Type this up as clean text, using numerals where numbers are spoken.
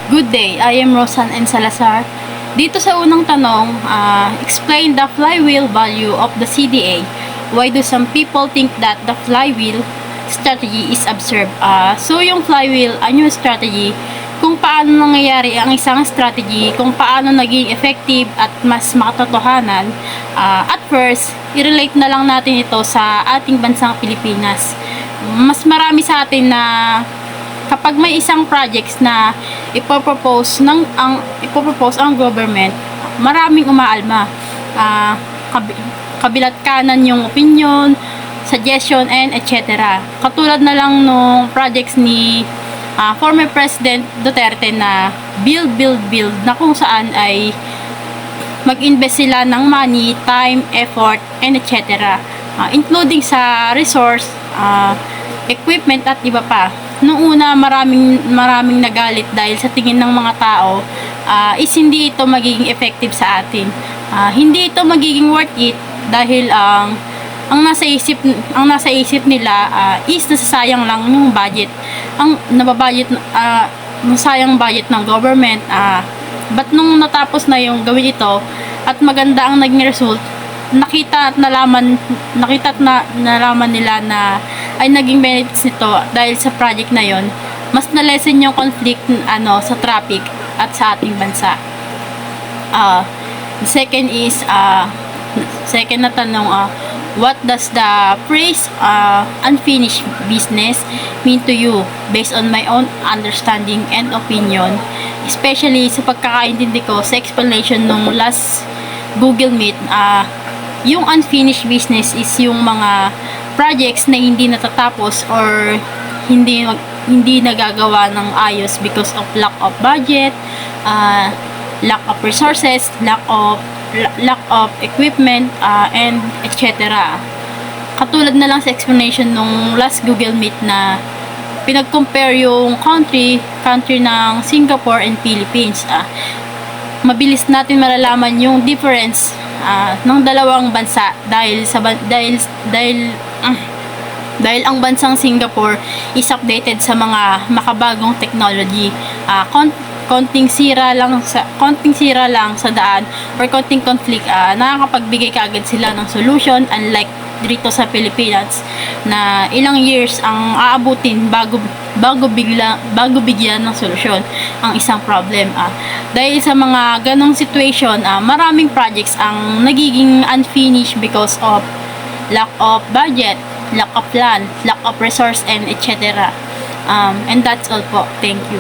Good day, I am Rosan N. Salazar. Dito sa unang tanong, explain the flywheel value of the CDA. Why do some people think that the flywheel strategy is absurd? So yung flywheel, ano yung strategy? Kung paano nangyayari ang isang strategy, kung paano naging effective at mas makatotohanan. At first, i-relate na lang natin ito sa ating bansang Pilipinas. Mas marami sa atin na kapag may isang projects na ipopropose ang government, maraming umaalma. Kabilat kanan yung opinion, suggestion, and etc. Katulad na lang nung projects ni former President Duterte na build, na kung saan ay mag-invest sila ng money, time, effort, and etc. Including sa resource, equipment at iba pa. Noong una, maraming nagalit dahil sa tingin ng mga tao is hindi ito magiging effective sa atin. Hindi ito magiging worth it dahil ang nasa isip nila is nasasayang lang yung budget. Ang nasayang budget ng government. But nung natapos na yung gawin ito at maganda ang naging result, nakita at nalaman nila na ay naging benefits nito dahil sa project na yon, mas na-lessen yung conflict sa traffic at sa ating bansa. Second na tanong, what does the phrase unfinished business mean to you based on my own understanding and opinion, especially sa pagkakaintindi ko sa explanation nung last Google Meet. Yung unfinished business is yung mga projects na hindi natatapos or hindi nagagawa ng ayos because of lack of budget, lack of resources, lack of equipment, and etc. Katulad na lang sa explanation nung last Google Meet na pinag-compare yung country ng Singapore and Philippines. Mabilis natin malalaman yung difference ng dalawang bansa dahil ang bansang Singapore is updated sa mga makabagong technology. Konting sira lang sa daan or konting conflict, nakakapagbigay kaagad sila ng solution, unlike dito sa Pilipinas na ilang years ang aabutin bago bigyan ng solusyon ang isang problem. Dahil sa mga ganong situation, maraming projects ang nagiging unfinished because of lack of budget, lack of plan, lack of resource, and etc. And that's all po. Thank you.